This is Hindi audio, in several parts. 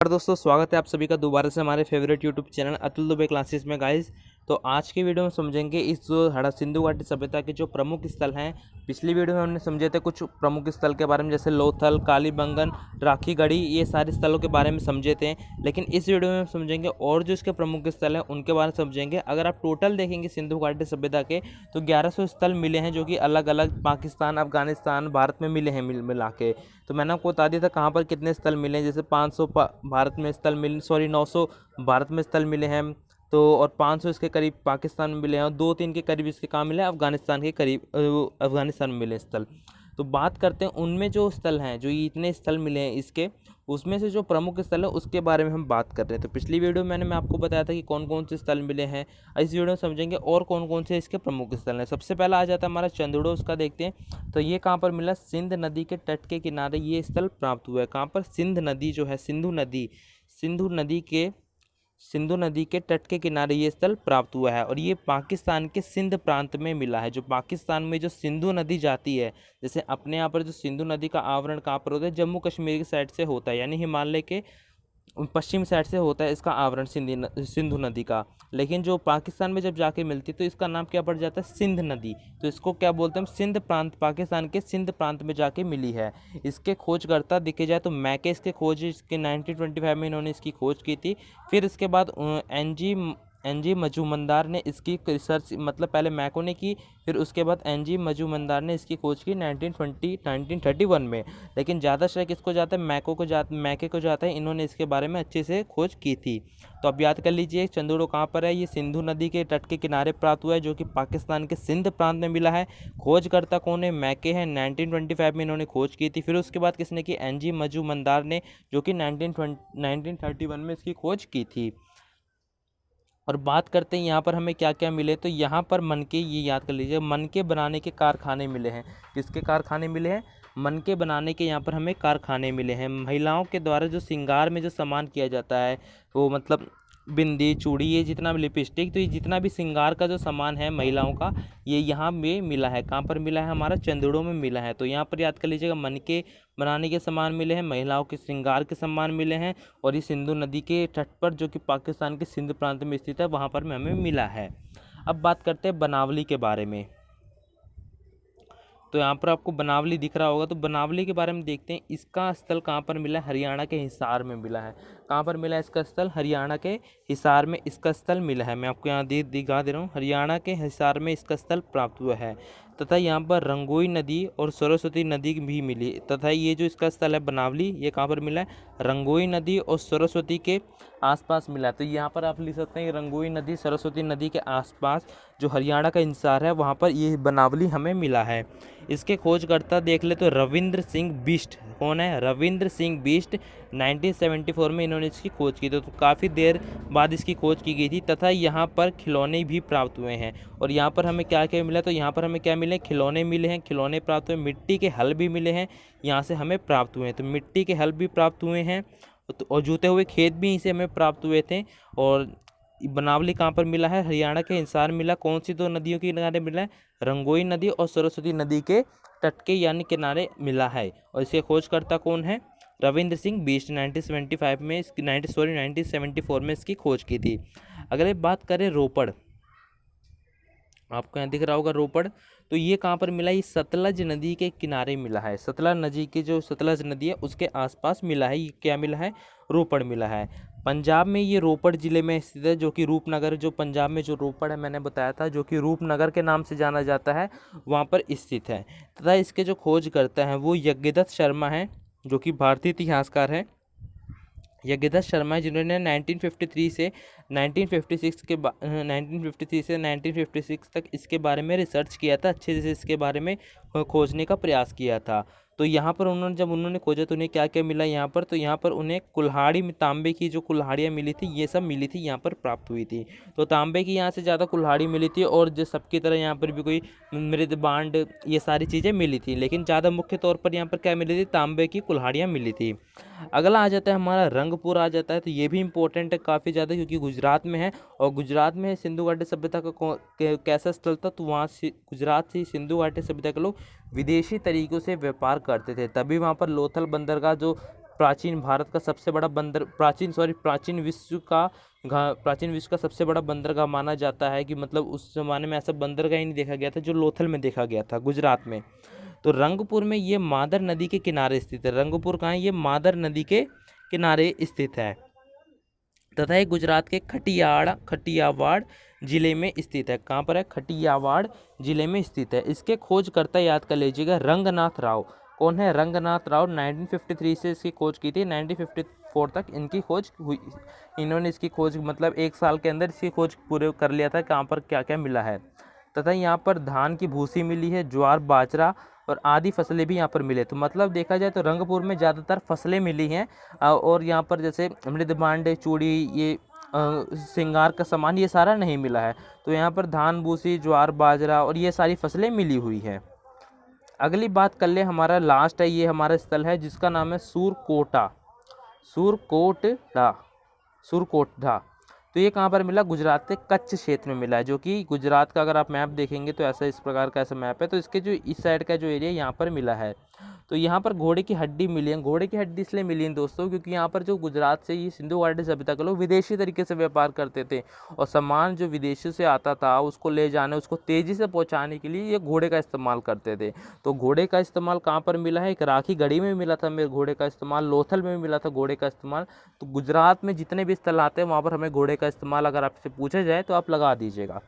और दोस्तों स्वागत है आप सभी का दोबारा से हमारे favourite YouTube channel Atul Dubey classes में गाइस। तो आज की वीडियो में समझेंगे इस जो सिंधु घाटी सभ्यता के जो प्रमुख स्थल हैं। पिछली वीडियो में हमने समझे थे कुछ प्रमुख स्थल के बारे में, जैसे लोथल, कालीबंगन, राखी गढ़ी, ये सारे स्थलों के बारे में समझे थे। लेकिन इस वीडियो में हम समझेंगे और जो इसके प्रमुख स्थल हैं उनके बारे में समझेंगे। अगर आप टोटल देखेंगे सिंधु घाटी सभ्यता के तो 1100 स्थल मिले हैं, जो कि अलग अलग पाकिस्तान, अफगानिस्तान, भारत में मिले हैं मिला के। तो मैंने आपको बता दिया था कहाँ पर कितने स्थल मिले हैं। जैसे 500 भारत में स्थल मिले, 900 भारत में स्थल मिले हैं, तो और 500 इसके करीब पाकिस्तान में मिले हैं, और 2-3 के करीब इसके कहाँ मिले हैं, अफगानिस्तान के करीब, अफगानिस्तान में मिले स्थल। तो बात करते हैं उनमें जो स्थल हैं, जो ये इतने स्थल मिले हैं इसके, उसमें से जो प्रमुख स्थल है उसके बारे में हम बात कर रहे हैं। तो पिछली वीडियो में मैं आपको बताया था कि कौन कौन से स्थल मिले हैं। इस वीडियो में समझेंगे और कौन कौन से इसके प्रमुख स्थल हैं। सबसे पहला आ जाता है हमारा चंदुड़ो, उसका देखते हैं। तो ये कहाँ पर मिला? सिंध नदी के तट के किनारे ये स्थल प्राप्त हुआ है। कहाँ पर? सिंध नदी जो है, सिंधु नदी के तट के किनारे ये स्थल प्राप्त हुआ है, और ये पाकिस्तान के सिंध प्रांत में मिला है। जो पाकिस्तान में जो सिंधु नदी जाती है, जैसे अपने यहाँ पर जो सिंधु नदी का आवरण कहाँ पर होता है? जम्मू कश्मीर की साइड से होता है, यानी हिमालय के पश्चिम साइड से होता है इसका आवरण सिंधु नदी का। लेकिन जो पाकिस्तान में जब जाके मिलती है तो इसका नाम क्या पड़ जाता है? सिंध नदी। तो इसको क्या बोलते हैं हम? सिंध प्रांत, पाकिस्तान के सिंध प्रांत में जाके मिली है। इसके खोजकर्ता देखे जाए तो मैके इसके खोज इसके 1925 में इन्होंने इसकी खोज की थी। फिर इसके बाद एन जी मजूमदार ने इसकी रिसर्च, मतलब पहले मैको ने की, फिर उसके बाद एन.जी. मजूमदार ने इसकी खोज की 1931 में। लेकिन ज़्यादा श्रेय किसको जाता है? मैके को जाता है। इन्होंने इसके बारे में अच्छे से खोज की थी। तो अब याद कर लीजिए चंदूड़ो कहाँ पर है? ये सिंधु नदी के तट के किनारे प्राप्त हुआ है, जो कि पाकिस्तान के सिंध प्रांत में मिला है। खोजकर्ता कौन है? मैके है। 1925 में इन्होंने खोज की थी। फिर उसके बाद किसने की? एन.जी. मजूमदार ने, जो कि 1931 में इसकी खोज की थी। और बात करते हैं यहाँ पर हमें क्या क्या मिले। तो यहाँ पर मनके, ये याद कर लीजिए, मनके बनाने के कारखाने मिले हैं। किसके कारखाने मिले हैं? मनके बनाने के यहाँ पर हमें कारखाने मिले हैं। महिलाओं के द्वारा जो श्रृंगार में जो सामान किया जाता है, वो मतलब बिंदी, चूड़ी, ये जितना भी लिपस्टिक, तो ये जितना भी श्रृंगार का जो सामान है महिलाओं का, ये यहाँ में मिला है। कहाँ पर मिला है? हमारा चंदूड़ों में मिला है। तो यहाँ पर याद कर लीजिएगा, मनके बनाने के सामान मिले हैं, महिलाओं के श्रृंगार के सामान मिले हैं, और ये सिंधु नदी के तट पर, जो कि पाकिस्तान के सिंध प्रांत में स्थित है, वहाँ पर हमें मिला है। अब बात करते हैं बनावली के बारे में। तो यहाँ पर आपको बनावली दिख रहा होगा, तो बनावली के बारे में देखते हैं। इसका स्थल कहाँ पर मिला है? हरियाणा के हिसार में मिला है। कहाँ पर मिला है इसका स्थल? हरियाणा के हिसार में इसका स्थल मिला है। मैं आपको यहाँ दिखा दे रहा हूँ, हरियाणा के हिसार में इसका स्थल प्राप्त हुआ है। तथा यहाँ पर रंगोई नदी और सरस्वती नदी भी मिली। तथा ये जो इसका स्थल है बनावली, ये कहाँ पर मिला है? रंगोई नदी और सरस्वती के आसपास मिला है। तो यहाँ पर आप लिख सकते हैं रंगोई नदी, सरस्वती नदी के आसपास जो हरियाणा का हिसार है, वहाँ पर ये बनावली हमें मिला है। इसके खोजकर्ता देख ले तो रविंद्र सिंह बिष्ट। कौन है? रविंद्र सिंह बिष्ट। 1974 में इन्होंने इसकी खोज की थी, तो काफ़ी देर बाद इसकी खोज की गई थी। तथा यहाँ पर खिलौने भी प्राप्त हुए हैं। और यहाँ पर हमें क्या क्या मिला? तो यहाँ पर हमें क्या मिले? खिलौने मिले हैं, खिलौने प्राप्त हुए, मिट्टी के हल भी मिले हैं, यहाँ से हमें प्राप्त हुए हैं। तो मिट्टी के हल भी प्राप्त हुए हैं, और जूते हुए खेत भी इसे हमें प्राप्त हुए थे। और बनावली कहाँ पर मिला है? हरियाणा के हिसार मिला। कौन सी दो नदियों के किनारे मिला है? रंगोई नदी और सरस्वती नदी के तट के यानी किनारे मिला है। और इसके खोजकर्ता कौन है? रविंद्र सिंह बिष्ट। 1974 में इसकी खोज की थी। अगर बात करें रोपड़, आपको यहाँ दिख रहा होगा रोपड़, तो ये कहाँ पर मिला? ये सतलज नदी के किनारे मिला है। सतलज नदी की जो सतलज नदी है उसके आसपास मिला है। ये क्या मिला है? रोपड़ मिला है। पंजाब में ये रोपड़ जिले में स्थित है, जो कि रूपनगर, जो पंजाब में जो रोपड़ है मैंने बताया था, जो कि रूपनगर के नाम से जाना जाता है, वहाँ पर स्थित है। तथा इसके जो खोज करते हैं वो यज्ञदत्त शर्मा है, जो कि भारतीय इतिहासकार है। यज्ञदत्त शर्मा है, जिन्होंने 1953 से 1956 तक इसके बारे में रिसर्च किया था, अच्छे से इसके बारे में खोजने का प्रयास किया था। तो यहाँ पर जब उन्होंने खोजा तो उन्हें क्या क्या मिला यहाँ पर? तो यहाँ पर उन्हें कुल्हाड़ी में तांबे की जो कुल्हाड़ियाँ मिली थी, ये सब मिली थी, यहाँ पर प्राप्त हुई थी। तो तांबे की यहाँ से ज़्यादा कुल्हाड़ी मिली थी, और जो सबकी तरह यहाँ पर भी कोई मृद बांड, ये सारी चीज़ें मिली थी। लेकिन ज़्यादा मुख्य तौर पर यहाँ पर क्या मिली थी? तांबे की कुल्हाड़ियाँ मिली थी। अगला आ जाता है हमारा रंगपुर आ जाता है। तो ये भी इंपॉर्टेंट है काफ़ी ज़्यादा, क्योंकि गुजरात में है, और गुजरात में सिंधु घाटी सभ्यता का कैसा स्थल था? तो वहाँ से गुजरात से सिंधु घाटी सभ्यता के लोग विदेशी तरीकों से व्यापार करते थे, तभी वहाँ पर लोथल बंदरगाह जो प्राचीन भारत का सबसे बड़ा बंदर प्राचीन विश्व का सबसे बड़ा बंदरगाह माना जाता है, कि मतलब उस जमाने में ऐसा बंदरगाह ही नहीं देखा गया था जो लोथल में देखा गया था, गुजरात में। तो रंगपुर में ये मादर नदी के किनारे स्थित है। रंगपुर कहाँ है? ये मादर नदी के किनारे स्थित है तथा ये गुजरात के खटियावाड़ जिले में स्थित है। कहाँ पर है? खटियावाड़ जिले में स्थित है। इसके खोजकर्ता याद कर लीजिएगा, रंगनाथ राव। कौन है? रंगनाथ राव। 1953 से इसकी खोज की थी, 1954 तक इनकी खोज हुई। इन्होंने इसकी खोज मतलब 1 साल के अंदर इसकी खोज पूरे कर लिया था, कहाँ पर क्या क्या मिला है। तथा यहाँ पर धान की भूसी मिली है, ज्वार बाजरा और आदि फसलें भी यहाँ पर मिले। तो मतलब देखा जाए तो रंगपुर में ज़्यादातर फसलें मिली हैं, और यहाँ पर जैसे मृद भांड, चूड़ी, ये श्रृंगार का सामान, ये सारा नहीं मिला है। तो यहाँ पर धान भूसी, ज्वार बाजरा और ये सारी फसलें मिली हुई हैं। अगली बात कर ले, हमारा लास्ट है, ये हमारा स्थल है जिसका नाम है सूरकोटडा। तो ये कहाँ पर मिला? गुजरात के कच्छ क्षेत्र में मिला है, जो कि गुजरात का अगर आप मैप देखेंगे तो ऐसा इस प्रकार का ऐसा मैप है। तो इसके जो इस साइड का जो एरिया यहाँ पर मिला है, तो यहाँ पर घोड़े की हड्डी मिली है। घोड़े की हड्डी इसलिए मिली है दोस्तों, क्योंकि यहाँ पर जो गुजरात से ये सिंधु घाटी सभ्यता के लोग विदेशी तरीके से व्यापार करते थे, और सामान जो विदेशों से आता था उसको ले जाने, उसको तेज़ी से पहुँचाने के लिए ये घोड़े का इस्तेमाल करते थे। तो घोड़े का इस्तेमाल कहाँ पर मिला है? एक राखी गढ़ी में मिला था मेरे घोड़े का इस्तेमाल, लोथल में मिला था घोड़े का इस्तेमाल। तो गुजरात में जितने भी स्थल आते हैं वहाँ पर हमें घोड़े का इस्तेमाल अगर आपसे पूछा जाए तो आप लगा दीजिएगा,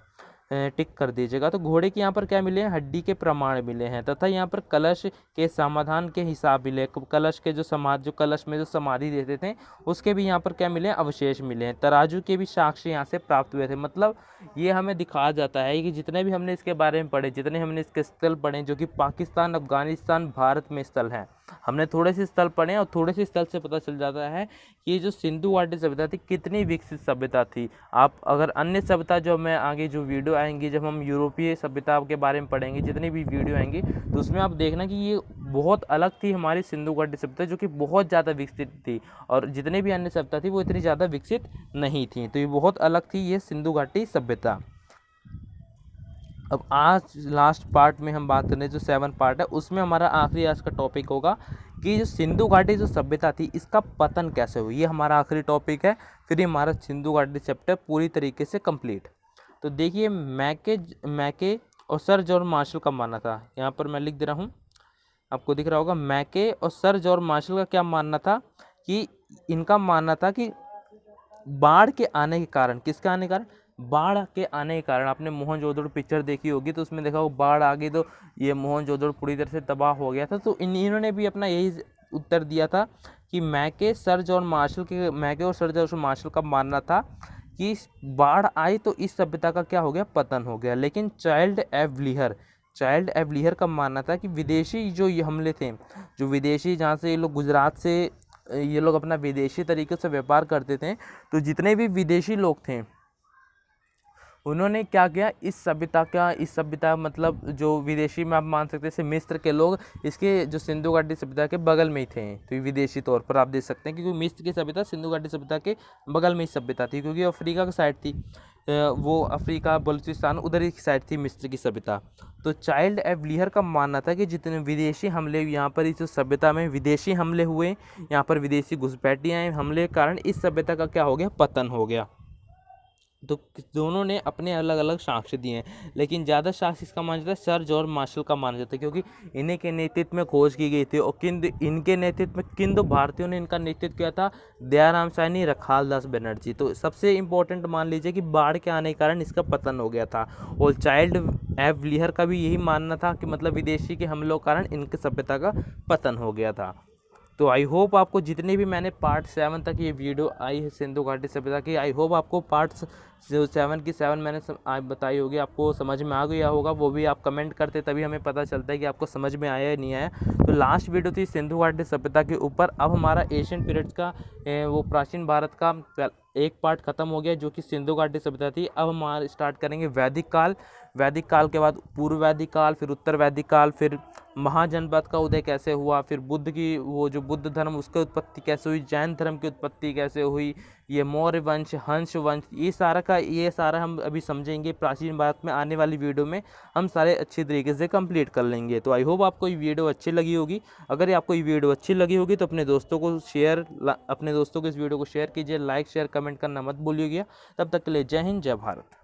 टिक कर दीजिएगा। तो घोड़े की यहाँ पर क्या मिले हैं? हड्डी के प्रमाण मिले हैं, तथा यहाँ पर कलश के समाधान के हिसाब मिले। कलश के जो कलश में जो समाधि देते थे उसके भी यहाँ पर क्या मिले हैं? अवशेष मिले हैं। तराजू के भी साक्ष्य यहाँ से प्राप्त हुए थे। मतलब ये हमें दिखाया जाता है कि जितने भी हमने इसके बारे में पढ़े, जितने हमने इसके स्थल पढ़े, जो कि पाकिस्तान, अफगानिस्तान, भारत में स्थल हैं, हमने थोड़े से स्थल पढ़े और थोड़े से स्थल से पता चल जाता है कि ये जो सिंधु घाटी सभ्यता थी कितनी विकसित सभ्यता थी। आप अगर अन्य सभ्यता जो मैं आगे जो वीडियो आएंगी, जब हम यूरोपीय सभ्यता के बारे में पढ़ेंगे, जितनी भी वीडियो आएंगी, तो उसमें आप देखना कि ये बहुत अलग थी हमारी सिंधु घाटी सभ्यता, जो कि बहुत ज़्यादा विकसित थी, और जितने भी अन्य सभ्यता थी वो इतनी ज़्यादा विकसित नहीं थी। तो ये बहुत अलग थी ये सिंधु घाटी सभ्यता। अब आज लास्ट पार्ट में हम बात करें, जो 7 पार्ट है उसमें हमारा आखिरी आज का टॉपिक होगा कि जो सिंधु घाटी जो सभ्यता थी इसका पतन कैसे हुई। ये हमारा आखिरी टॉपिक है, फिर ये हमारा सिंधु घाटी चैप्टर पूरी तरीके से कंप्लीट। तो देखिए, मैके और सर जॉर्ज मार्शल का मानना था, यहाँ पर मैं लिख दे रहा हूँ, आपको दिख रहा होगा। मैके और सर जॉर्ज मार्शल का क्या मानना था? कि इनका मानना था कि बाढ़ के आने के कारण, किसके आने के कारण? बाढ़ के आने के कारण। आपने मोहनजोदड़ो पिक्चर देखी होगी, तो उसमें देखा हो बाढ़ आ गई तो ये मोहनजोदड़ो पूरी तरह से तबाह हो गया था। तो इन्होंने भी अपना यही उत्तर दिया था कि मैके और सर जॉर्ज मार्शल का मानना था कि बाढ़ आई तो इस सभ्यता का क्या हो गया? पतन हो गया। लेकिन चाइल्ड एवलियर का मानना था कि विदेशी जो ये हमले थे, जो विदेशी जहाँ से ये लोग गुजरात से ये लोग अपना विदेशी तरीके से व्यापार करते थे, तो जितने भी विदेशी लोग थे उन्होंने क्या किया? इस सभ्यता मतलब जो विदेशी में आप मान सकते हैं, जैसे मिस्र के लोग इसके जो सिंधु घाटी सभ्यता के बगल में ही थे, तो ये विदेशी तौर पर आप देख सकते हैं, क्योंकि मिस्र की सभ्यता सिंधु घाटी सभ्यता के बगल में ही सभ्यता थी, क्योंकि अफ्रीका की साइड थी, वो अफ्रीका, बलूचिस्तान उधर ही की साइड थी मिस्र की सभ्यता। तो चाइल्ड एवलियर का मानना था कि जितने विदेशी हमले यहाँ पर इस सभ्यता में विदेशी हमले हुए, यहाँ पर विदेशी घुसपैठियाँ आए, हमले के कारण इस सभ्यता का क्या हो गया? पतन हो गया। तो दोनों ने अपने अलग अलग साक्ष्य दिए हैं, लेकिन ज़्यादा साक्ष्य इसका माना जाता है सर जॉर्ज मार्शल का माना जाता है, क्योंकि इन्हीं के नेतृत्व में खोज की गई थी। और इनके नेतृत्व में किन दो भारतीयों ने इनका नेतृत्व किया था? दयाराम साहनी, रखालदास बनर्जी। तो सबसे इम्पोर्टेंट मान लीजिए कि बाढ़ के आने के कारण इसका पतन हो गया था। और चाइल्ड एवलियर का भी यही मानना था कि मतलब विदेशी के हमलों के कारण इनके सभ्यता का पतन हो गया था। तो आई होप आपको जितने भी मैंने पार्ट 7 तक ये वीडियो आई है सिंधु घाटी सभ्यता की, आई होप आपको पार्ट 7 की 7 मैंने बताई होगी, आपको समझ में आ गया होगा। वो भी आप कमेंट करते तभी हमें पता चलता है कि आपको समझ में आया या नहीं आया। तो लास्ट वीडियो थी सिंधु घाटी सभ्यता के ऊपर। अब हमारा एशियन पीरियड्स का वो प्राचीन भारत का एक पार्ट खत्म हो गया, जो कि सिंधु घाटी सभ्यता थी। अब हम स्टार्ट करेंगे वैदिक काल। वैदिक काल के बाद पूर्व वैदिक काल, फिर उत्तर वैदिक काल, फिर महाजनपद का उदय कैसे हुआ, फिर बुद्ध की वो जो बुद्ध धर्म उसकी उत्पत्ति कैसे हुई, जैन धर्म की उत्पत्ति कैसे हुई, ये मौर्य वंश, हंस वंश, ये सारा का ये सारा हम अभी समझेंगे, प्राचीन भारत में आने वाली वीडियो में हम सारे अच्छी तरीके से कंप्लीट कर लेंगे। तो आई होप आपको ये वीडियो अच्छी लगी होगी। अगर आपको ये वीडियो अच्छी लगी होगी तो अपने दोस्तों को इस वीडियो को शेयर कीजिए, लाइक शेयर कमेंट करना मत भूलिएगा। तब तक के लिए जय हिंद, जय भारत।